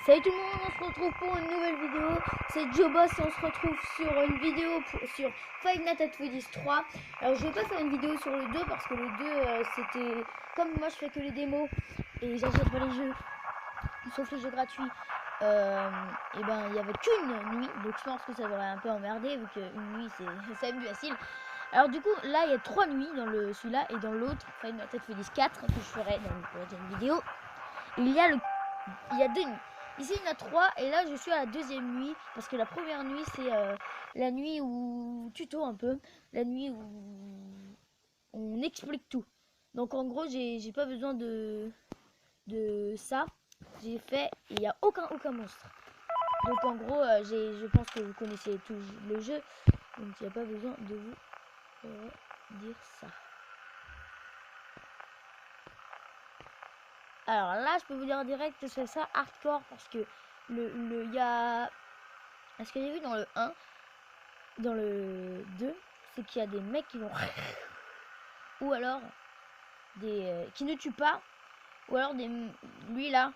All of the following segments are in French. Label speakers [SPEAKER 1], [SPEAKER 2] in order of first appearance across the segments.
[SPEAKER 1] Salut tout le monde, on se retrouve pour une nouvelle vidéo. C'est Joboss et on se retrouve sur une vidéo sur Five Nights at Freddy's 3. Alors je vais pas faire une vidéo sur le 2 parce que le 2 c'était... Comme moi je fais que les démos et j'achète pas les jeux, sauf les jeux gratuits. Et ben il y avait qu'une nuit, donc je pense que ça aurait un peu emmerdé vu qu'une nuit c'est plus facile. Alors du coup là il y a 3 nuits dans celui-là et dans l'autre Five Nights at Freddy's 4 que je ferai dans une prochaine vidéo. Il y a 2 nuits. Ici il y en a 3 et là je suis à la deuxième nuit parce que la première nuit c'est la nuit où tuto un peu, la nuit où on explique tout. Donc en gros j'ai pas besoin de ça. J'ai fait, il n'y a aucun monstre. Donc en gros je pense que vous connaissez tout le jeu, donc il n'y a pas besoin de vous dire ça. Alors là, je peux vous dire en direct que c'est ça hardcore parce que il y a... Ce que j'ai vu dans le 1, dans le 2, c'est qu'il y a des mecs qui vont... ou alors des... qui ne tuent pas, ou alors des... Lui là,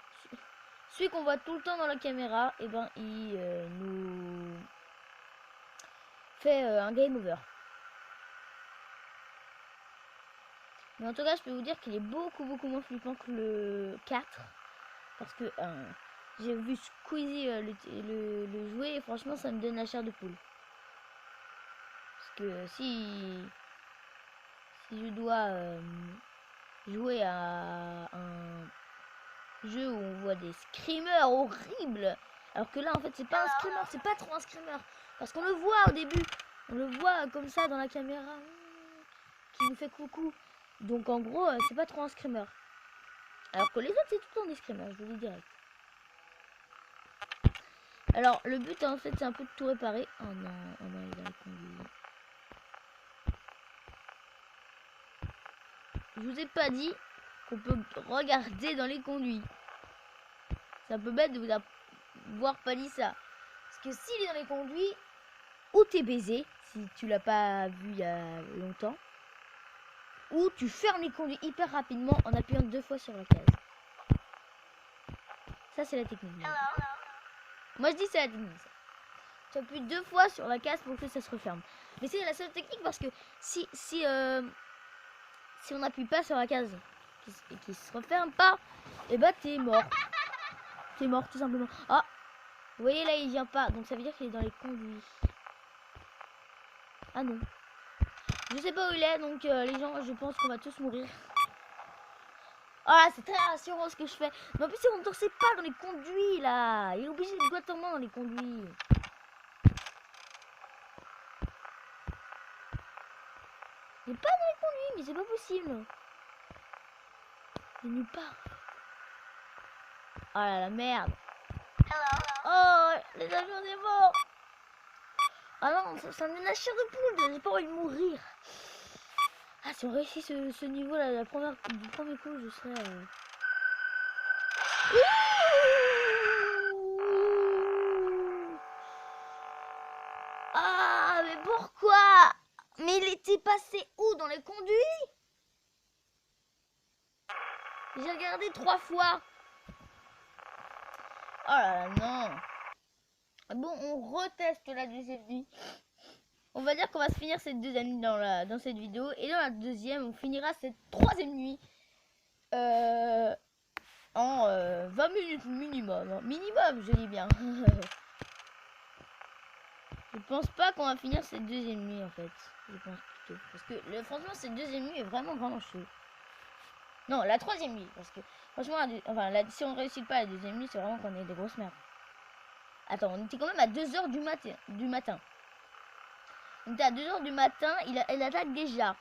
[SPEAKER 1] celui qu'on voit tout le temps dans la caméra, et ben il nous fait un game over. Mais en tout cas, je peux vous dire qu'il est beaucoup moins flippant que le 4. Parce que j'ai vu Squeezie le jouer et franchement, ça me donne la chair de poule. Parce que si je dois jouer à un jeu où on voit des screamers horribles, alors que là, en fait, c'est pas un screamer, c'est pas trop un screamer. Parce qu'on le voit au début, on le voit comme ça dans la caméra, qui nous fait coucou. Donc en gros, c'est pas trop un screamer. Alors que les autres, c'est tout le temps des screamers, je vous le dis direct. Alors, le but, en fait, c'est un peu de tout réparer. Oh non, il a conduit. Je vous ai pas dit qu'on peut regarder dans les conduits. C'est un peu bête de vous avoir pas dit ça. Parce que s'il est dans les conduits, ou t'es baisé, si tu l'as pas vu il y a longtemps, ou tu fermes les conduits hyper rapidement en appuyant 2 fois sur la case. Ça, c'est la technique. Moi, je dis c'est la technique. Tu appuies 2 fois sur la case pour que ça se referme. Mais c'est la seule technique parce que si on n'appuie pas sur la case qui se referme pas, et bah t'es mort. T'es mort tout simplement. Ah, vous voyez là il vient pas, donc ça veut dire qu'il est dans les conduits. Ah non. Je sais pas où il est, donc les gens, je pense qu'on va tous mourir. Ah, c'est très rassurant ce que je fais. Mais en plus, on ne torsait pas dans les conduits là. Il est obligé de boire dans les conduits. Il est pas dans les conduits, mais c'est pas possible. Il est nulle part. Oh là la merde. Oh, les avions des morts. Ah non, ça me donne la chair de poule. J'ai pas envie de mourir. Ah, si on réussit ce niveau là, du premier coup, je serais... Ah, mais pourquoi? Mais il était passé où? Dans les conduits? J'ai regardé 3 fois. Oh là là, non. Bon, on reteste la deuxième nuit. On va dire qu'on va se finir cette deuxième nuit dans cette vidéo. Et dans la deuxième, on finira cette troisième nuit. En 20 minutes minimum. Hein. Minimum, je dis bien. Je pense pas qu'on va finir cette deuxième nuit en fait. Je pense plutôt. Parce que franchement, cette deuxième nuit est vraiment chaud. Non, la troisième nuit. Parce que franchement, si on réussit pas la deuxième nuit, c'est vraiment qu'on est des grosses merdes. Attends, on était quand même à 2h du matin. On était à 2h du matin, il attaque déjà.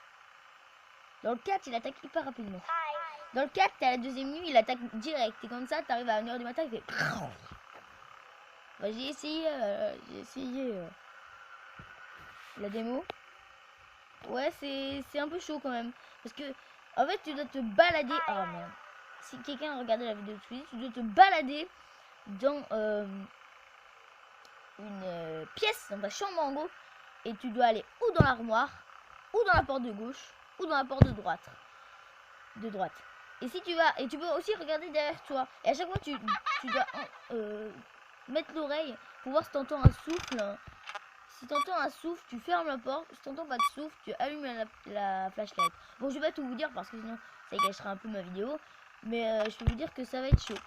[SPEAKER 1] Dans le 4, il attaque hyper rapidement. Dans le 4, t'es à la deuxième nuit, il attaque direct. Et comme ça, t'arrives à 1h du matin, il fait... Bah, j'ai essayé la démo. Ouais, c'est un peu chaud quand même. Parce que, en fait, tu dois te balader... Oh merde. Si quelqu'un a regardé la vidéo de Squeezie, tu dois te balader dans une pièce, dans ta chambre en gros. Et tu dois aller ou dans l'armoire, ou dans la porte de gauche, ou dans la porte de droite. Et si tu vas, et tu peux aussi regarder derrière toi. Et à chaque fois, tu dois mettre l'oreille pour voir si t'entends un souffle. Si t'entends un souffle, tu fermes la porte. Si t'entends pas de souffle, tu allumes la flashlight. Bon, je vais pas tout vous dire parce que sinon, ça gâchera un peu ma vidéo. Mais je peux vous dire que ça va être chaud.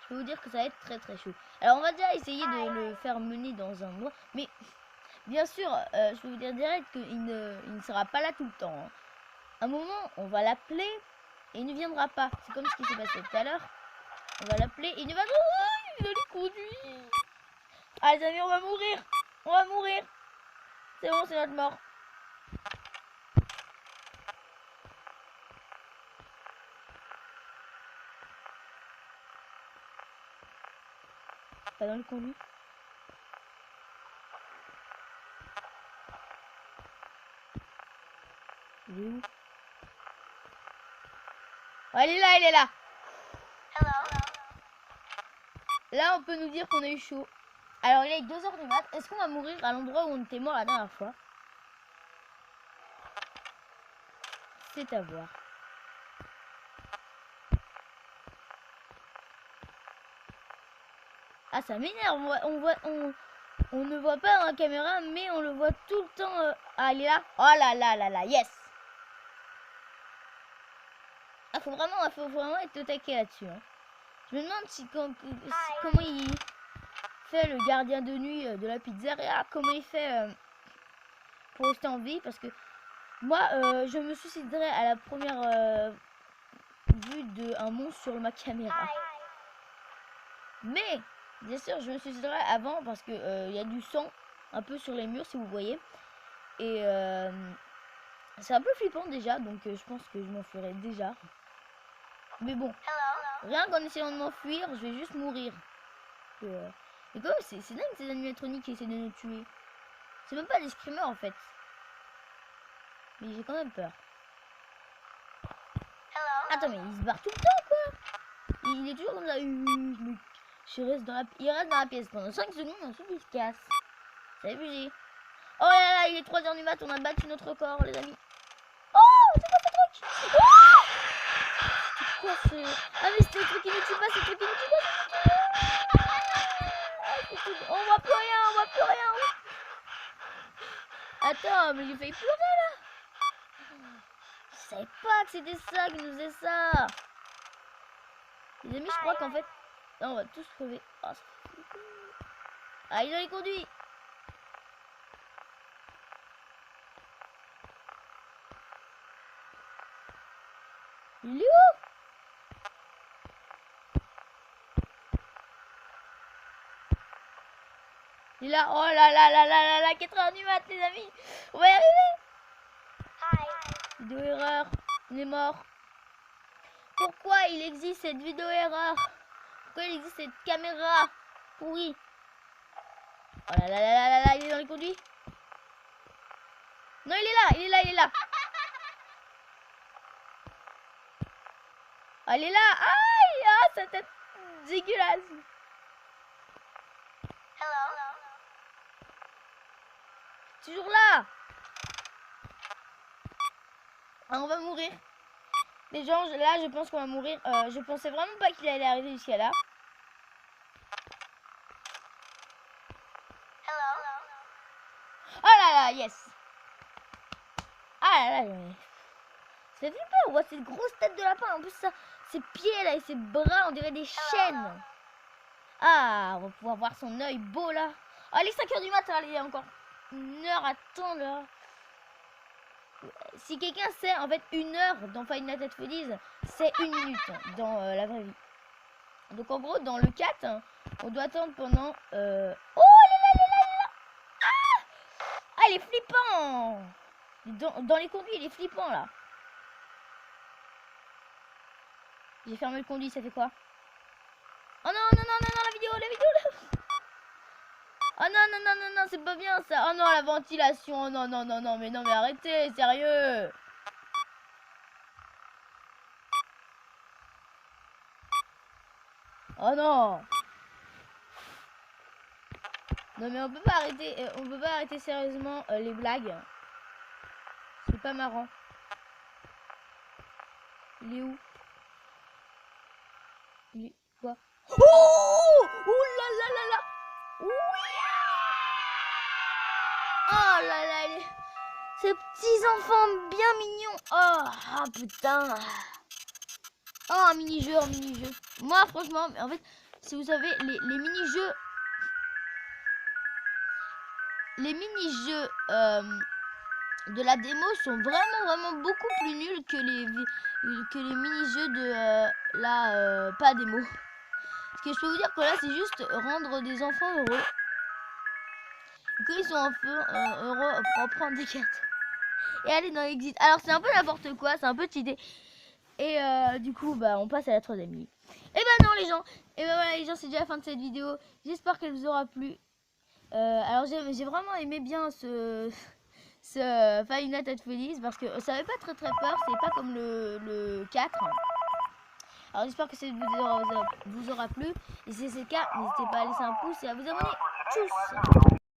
[SPEAKER 1] Je peux vous dire que ça va être très très chaud. Alors, on va déjà essayer de le faire mener dans un mois. Mais, bien sûr, je peux vous dire direct qu'il ne sera pas là tout le temps. Hein. À un moment, on va l'appeler et il ne viendra pas. C'est comme ce qui s'est passé tout à l'heure. On va l'appeler et il ne va pas. Il va les conduire. Ah les amis, on va mourir. On va mourir. C'est bon, c'est notre mort. Pas dans le conduit. Il est où? Oh, il est là, il est là. Là, on peut nous dire qu'on a eu chaud. Alors, il est 2 h du mat. Est-ce qu'on va mourir à l'endroit où on était mort la dernière fois? C'est à voir. Ah, ça m'énerve. On ne voit pas dans la caméra, mais on le voit tout le temps. Ah, il est là. Oh là là là là, yes. Ah, faut vraiment être au taquet là-dessus. Hein. Je me demande comment il fait le gardien de nuit de la pizzeria. Comment il fait pour rester en vie. Parce que moi, je me suiciderais à la première vue d'un monstre sur ma caméra. Mais, bien sûr, je me suiciderais avant parce que y a du sang un peu sur les murs, si vous voyez. Et c'est un peu flippant déjà, donc je pense que je m'enfuirais déjà. Mais bon, rien qu'en essayant de m'enfuir, je vais juste mourir. Et quand même, c'est dingue ces animatroniques qui essaient de nous tuer. C'est même pas des screamers en fait. Mais j'ai quand même peur. Attends, mais il se barre tout le temps quoi. Il est toujours comme ça. Il reste dans la pièce pendant 5 secondes, ensuite il se casse. C'est abusé. Oh là là, il est 3 h du mat, on a battu notre record les amis. Oh, c'est quoi ce truc? Oh, c'est quoi ce... Ah mais c'est le truc qui ne tue pas, c'est le truc qui ne tue pas. On voit plus rien, on voit plus rien. Attends, mais j'ai failli pleurer là. Je savais pas que c'était ça qui nous faisait ça. Les amis, je crois qu'en fait... Non, on va tous crever. Oh, ah, il a les conduits. Il est où? Il est là. Oh là là là là là là. 4 h du mat, les amis. On va y arriver. Vidéo erreur. Il est mort. Pourquoi il existe cette vidéo erreur? Pourquoi il existe cette caméra pourrie? Oh là là là là là là. Il est dans les conduits. Non, il est là. Il est là. Il est là. Oh, il est là. Aïe. Ah, sa tête dégueulasse. Toujours là. Ah, on va mourir. Les gens, là, je pense qu'on va mourir. Je pensais vraiment pas qu'il allait arriver jusqu'à là. Oh là là, yes. Ah là là, c'est flippant. On voit cette grosse tête de lapin. En plus, ça, ses pieds là et ses bras, on dirait des chaînes. Ah, on va pouvoir voir son œil beau là. Oh, il est 5 h du matin, il y a encore 1 heure à attendre. Si quelqu'un sait, en fait, 1 heure dans Five Nights at Freddy's, c'est 1 minute dans la vraie vie. Donc en gros, dans le 4, on doit attendre pendant... Oh, il est là, il est là, il est là. Ah, il est flippant. Dans les conduits, il est flippant là. J'ai fermé le conduit, ça fait quoi? Oh non, non, non, non, non, la vidéo là. Oh non, non, non, non, non, c'est pas bien ça. Oh non, la ventilation. Oh non, non, non, non, mais non, mais arrêtez, sérieux. Oh non. Non, mais on peut pas arrêter sérieusement les blagues. C'est pas marrant. Il est où? Il est quoi? Oh! Oh là là là là! Oui! Oh là là! Ces petits enfants bien mignons! Oh, ah putain! Oh, un mini-jeu, un mini-jeu. Moi, franchement, en fait, si vous savez, les mini-jeux... Les mini-jeux de la démo sont vraiment beaucoup plus nuls que les mini-jeux de la pas démo. Parce que je peux vous dire que là, c'est juste rendre des enfants heureux. Et qu'ils sont heureux pour prendre des cartes. Et aller dans l'exit. Alors, c'est un peu n'importe quoi, c'est un peu cheaté. Et du coup, bah, on passe à la troisième nuit. Et ben non, les gens. Et ben voilà, les gens, c'est déjà la fin de cette vidéo. J'espère qu'elle vous aura plu. Alors, j'ai vraiment aimé bien ce Five Nights at Freddy's parce que ça avait pas très peur. C'est pas comme le 4. Alors, j'espère que ça vous aura plu. Et si c'est le cas, n'hésitez pas à laisser un pouce et à vous abonner. Tchuss!